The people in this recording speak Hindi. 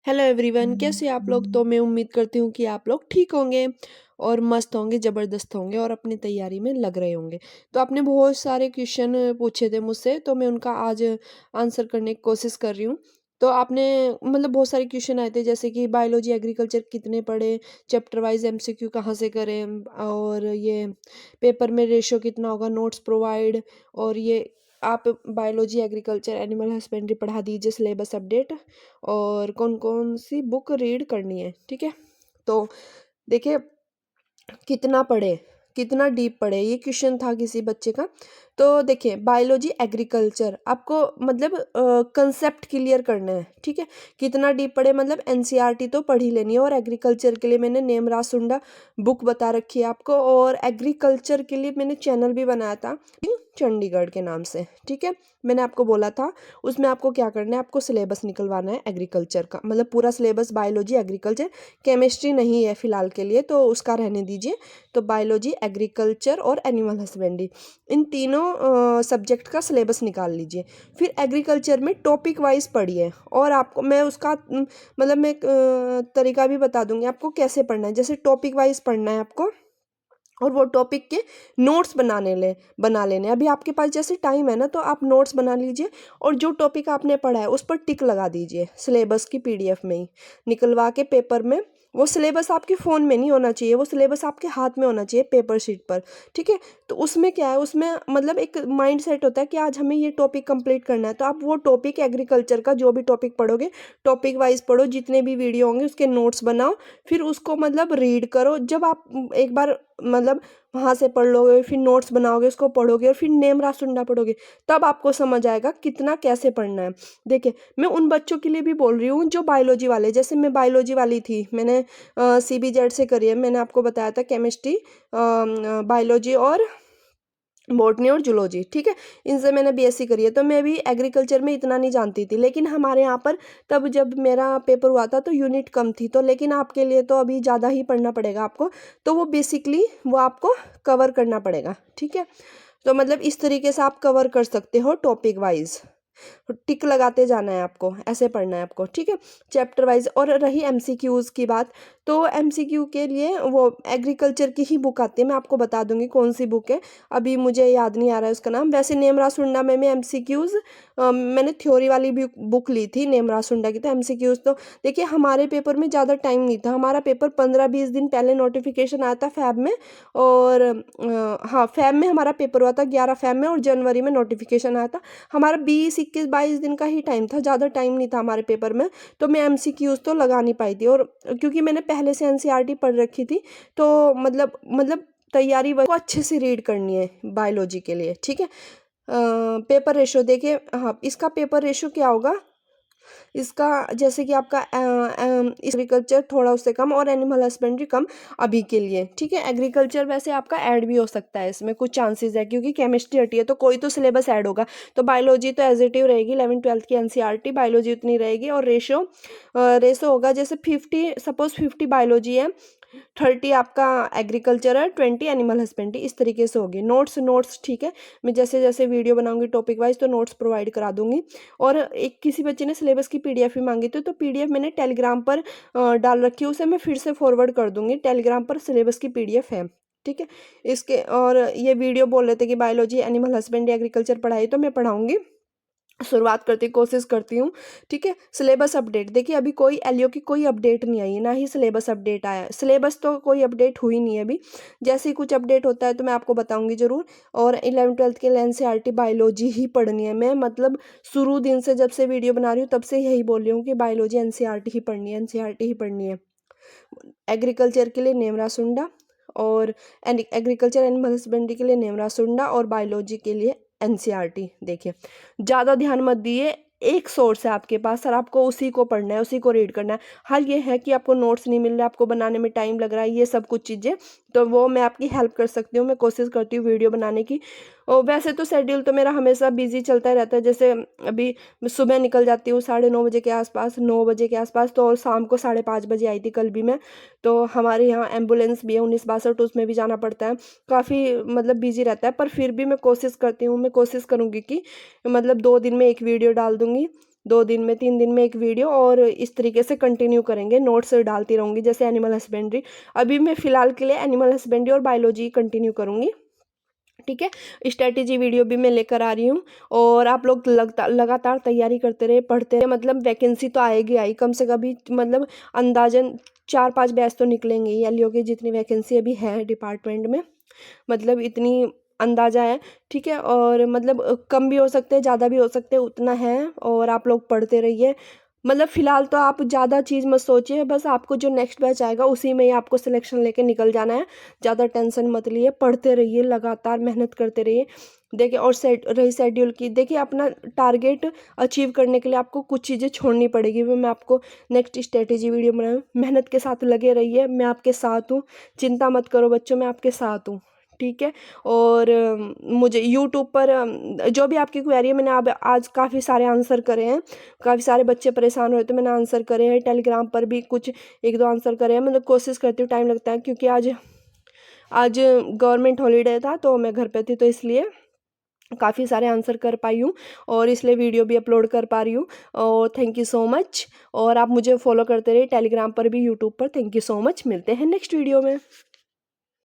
हेलो एवरीवन, कैसे आप लोग। तो मैं उम्मीद करती हूँ कि आप लोग ठीक होंगे और मस्त होंगे, ज़बरदस्त होंगे और अपनी तैयारी में लग रहे होंगे। तो आपने बहुत सारे क्वेश्चन पूछे थे मुझसे, तो मैं उनका आज आंसर करने की कोशिश कर रही हूँ। तो आपने मतलब बहुत सारे क्वेश्चन आए थे, जैसे कि बायोलॉजी एग्रीकल्चर कितने पढ़े, चैप्टर वाइज एमसीक्यू कहाँ से करें, और ये पेपर में रेशो कितना होगा, नोट्स प्रोवाइड, और ये आप बायोलॉजी एग्रीकल्चर एनिमल हस्बेंड्री पढ़ा दीजिए, सिलेबस अपडेट, और कौन कौन सी बुक रीड करनी है। ठीक है, तो देखिए कितना पढ़े, कितना डीप पढ़े, ये क्वेश्चन था किसी बच्चे का। तो देखिए बायोलॉजी एग्रीकल्चर आपको मतलब कंसेप्ट क्लियर करना है। ठीक है, कितना डीप पढ़े मतलब एनसीईआरटी तो पढ़ ही लेनी है, और एग्रीकल्चर के लिए मैंने नेमराज सुंडा बुक बता रखी है आपको, और एग्रीकल्चर के लिए मैंने चैनल भी बनाया था चंडीगढ़ के नाम से। ठीक है, मैंने आपको बोला था उसमें आपको क्या करना है, आपको सिलेबस निकलवाना है एग्रीकल्चर का, मतलब पूरा सिलेबस बायोलॉजी एग्रीकल्चर, केमिस्ट्री नहीं है फिलहाल के लिए तो उसका रहने दीजिए। तो बायोलॉजी एग्रीकल्चर और एनिमल हस्बेंड्री, इन तीनों सब्जेक्ट का सिलेबस निकाल लीजिए। फिर एग्रीकल्चर में टॉपिक वाइज पढ़िए, और आपको मैं उसका मतलब मैं तरीका भी बता दूंगी आपको कैसे पढ़ना है। जैसे टॉपिक वाइज पढ़ना है आपको, और वो टॉपिक के नोट्स बना लेने। अभी आपके पास जैसे टाइम है ना, तो आप नोट्स बना लीजिए, और जो टॉपिक आपने पढ़ा है उस पर टिक लगा दीजिए सिलेबस की पीडीएफ में ही निकलवा के पेपर में। वो सिलेबस आपके फ़ोन में नहीं होना चाहिए, वो सिलेबस आपके हाथ में होना चाहिए पेपर शीट पर। ठीक है, तो उसमें क्या है, उसमें मतलब एक माइंड सेट होता है कि आज हमें ये टॉपिक कंप्लीट करना है। तो आप वो टॉपिक एग्रीकल्चर का जो भी टॉपिक पढ़ोगे, टॉपिक वाइज पढ़ो, जितने भी वीडियो होंगे उसके नोट्स बनाओ, फिर उसको मतलब रीड करो। जब आप एक बार मतलब वहाँ से पढ़ लोगे, फिर नोट्स बनाओगे, उसको पढ़ोगे, और फिर नेमराज सुंडा पढ़ोगे, तब आपको समझ आएगा कितना कैसे पढ़ना है। देखिए मैं उन बच्चों के लिए भी बोल रही हूँ जो बायोलॉजी वाले, जैसे मैं बायोलॉजी वाली थी, मैंने CBZ से करी है, मैंने आपको बताया था केमिस्ट्री, बायोलॉजी और बॉटनी और जूलॉजी। ठीक है, इनसे मैंने BSc करी है, तो मैं भी एग्रीकल्चर में इतना नहीं जानती थी, लेकिन हमारे यहाँ पर तब जब मेरा पेपर हुआ था तो यूनिट कम थी। तो लेकिन आपके लिए तो अभी ज़्यादा ही पढ़ना पड़ेगा आपको, तो वो बेसिकली वो आपको कवर करना पड़ेगा। ठीक है, तो मतलब इस तरीके से आप कवर कर सकते हो टॉपिक वाइज, टिक लगाते जाना है आपको, ऐसे पढ़ना है आपको। ठीक है, चैप्टर वाइज। और रही MCQs की बात, तो MCQ के लिए वो एग्रीकल्चर की ही बुक आती है, मैं आपको बता दूंगी कौन सी बुक है, अभी मुझे याद नहीं आ रहा है उसका नाम। वैसे नेमराज सुंडा में MCQs मैंने थ्योरी वाली भी बुक ली थी नेमराज सुंडा की। तो MCQs तो देखिए हमारे पेपर में ज़्यादा टाइम नहीं था, हमारा पेपर 15-20 दिन पहले नोटिफिकेशन आया था फैब में, और हाँ फैब में हमारा पेपर हुआ था 11 फैब में, और जनवरी में नोटिफिकेशन आया था। हमारा 20-21-22 दिन का ही टाइम था, ज़्यादा टाइम नहीं था हमारे पेपर में। तो मैं MCQs तो लगा नहीं पाई थी, और क्योंकि मैंने पहले से NCERT पढ़ रखी थी, तो मतलब तैयारी वो अच्छे से रीड करनी है बायोलॉजी के लिए। ठीक है, पेपर रेशो देखिए, हाँ इसका पेपर रेशो क्या होगा, इसका जैसे कि आपका एग्रीकल्चर थोड़ा उससे कम, और एनिमल हस्बेंड्री कम अभी के लिए। ठीक है, एग्रीकल्चर वैसे आपका ऐड भी हो सकता है, इसमें कुछ चांसेस है, क्योंकि केमिस्ट्री हटी है तो कोई तो सिलेबस ऐड होगा। तो बायोलॉजी तो एज इट इव रहेगी, 11th-12th की NCERT, बायोलॉजी उतनी रहेगी, और रेशो होगा जैसे 50 बायोलॉजी है, 30 आपका एग्रीकल्चर है, 20 एनिमल हस्बेंड्री, इस तरीके से होगी। नोट्स ठीक है, मैं जैसे जैसे वीडियो बनाऊंगी टॉपिक वाइज तो नोट्स प्रोवाइड करा दूंगी। और एक किसी बच्चे ने सिलेबस की PDF भी मांगी थी, तो PDF मैंने टेलीग्राम पर डाल रखी है, उसे मैं फिर से फॉरवर्ड कर दूंगी, टेलीग्राम पर सिलेबस की PDF है। ठीक है, इसके और ये वीडियो बोल रहे थे कि बायोलॉजी एनिमल हस्बेंड्री एग्रीकल्चर पढ़ाई, तो मैं पढ़ाऊंगी, शुरुआत करती कोशिश करती हूँ। ठीक है, सिलेबस अपडेट देखिए, अभी कोई LO की कोई अपडेट नहीं आई है, ना ही सिलेबस अपडेट आया है, सिलेबस तो कोई अपडेट हुई नहीं है अभी। जैसे ही कुछ अपडेट होता है तो मैं आपको बताऊंगी जरूर। और 11th-12th के लिए NCERT बायोलॉजी ही पढ़नी है, मैं मतलब शुरू दिन से जब से वीडियो बना रही हूँ तब से यही बोल रही हूँ कि बायोलॉजी NCERT ही पढ़नी है, NCERT ही पढ़नी है। एग्रीकल्चर के लिए नेमरा सुंडा, और एग्रीकल्चर एनिमल हस्बेंड्री के लिए नेमरा सुंडा, और बायोलॉजी के लिए NCERT। देखिए ज़्यादा ध्यान मत दिए, एक सोर्स है आपके पास सर, आपको उसी को पढ़ना है, उसी को रीड करना है। हर ये है कि आपको नोट्स नहीं मिल रहा, आपको बनाने में टाइम लग रहा है, ये सब कुछ चीज़ें, तो वो मैं आपकी हेल्प कर सकती हूँ, मैं कोशिश करती हूँ वीडियो बनाने की। और वैसे तो शेड्यूल तो मेरा हमेशा बिजी चलता ही रहता है, जैसे अभी सुबह निकल जाती हूँ 9:30 के आसपास, 9 बजे के आसपास, तो और शाम को 5:30 बजे आई थी कल भी मैं। तो हमारे यहाँ एम्बुलेंस भी है 1962, उसमें भी जाना पड़ता है, काफ़ी मतलब बिजी रहता है, पर फिर भी मैं कोशिश करती हूँ, मैं कोशिश करूँगी कि मतलब 2 दिन में एक वीडियो डाल दूँगी, 2 दिन में 3 दिन में एक वीडियो, और इस तरीके से कंटिन्यू करेंगे, नोट्स डालती रहूँगी जैसे एनिमल हस्बेंड्री। अभी मैं फ़िलहाल के लिए एनिमल हस्बेंड्री और बायोलॉजी कंटिन्यू करूँगी, ठीक है। स्ट्रैटेजी वीडियो भी मैं लेकर आ रही हूँ, और आप लोग लगातार तैयारी करते रहे, पढ़ते रहे, मतलब वैकेंसी तो आएगी आई, कम से कम मतलब अंदाजन 4-5 बैच तो निकलेंगे ही एलईओ की, जितनी वैकेंसी अभी है डिपार्टमेंट में, मतलब इतनी अंदाज़ा है, ठीक है। और मतलब कम भी हो सकते हैं, ज़्यादा भी हो सकते हैं, उतना है। और आप लोग पढ़ते रहिए, मतलब फ़िलहाल तो आप ज़्यादा चीज़ मत सोचिए, बस आपको जो नेक्स्ट बैच आएगा उसी में ही आपको सिलेक्शन लेके निकल जाना है। ज़्यादा टेंशन मत लिए, पढ़ते रहिए, लगातार मेहनत करते रहिए। देखिए, और रही शेड्यूल की, देखिए अपना टारगेट अचीव करने के लिए आपको कुछ चीज़ें छोड़नी पड़ेगी, वो मैं आपको नेक्स्ट स्ट्रेटेजी वीडियो बनाऊँ। मेहनत के साथ लगे रहिए, मैं आपके साथ हूँ, चिंता मत करो बच्चों, मैं आपके साथ हूँ, ठीक है। और मुझे यूट्यूब पर जो भी आपकी क्वेरी है, मैंने अब आज काफ़ी सारे आंसर करे हैं, काफ़ी सारे बच्चे परेशान हुए तो मैंने आंसर करे हैं, टेलीग्राम पर भी कुछ 1-2 आंसर करे हैं। मतलब कोशिश करती हूँ, टाइम लगता है क्योंकि आज आज गवर्नमेंट हॉलीडे था तो मैं घर पे थी, तो इसलिए काफ़ी सारे आंसर कर पाई हूँ, और इसलिए वीडियो भी अपलोड कर पा रही हूँ। और थैंक यू सो मच, और आप मुझे फॉलो करते रहिए टेलीग्राम पर भी, यूट्यूब पर। थैंक यू सो मच, मिलते हैं नेक्स्ट वीडियो में।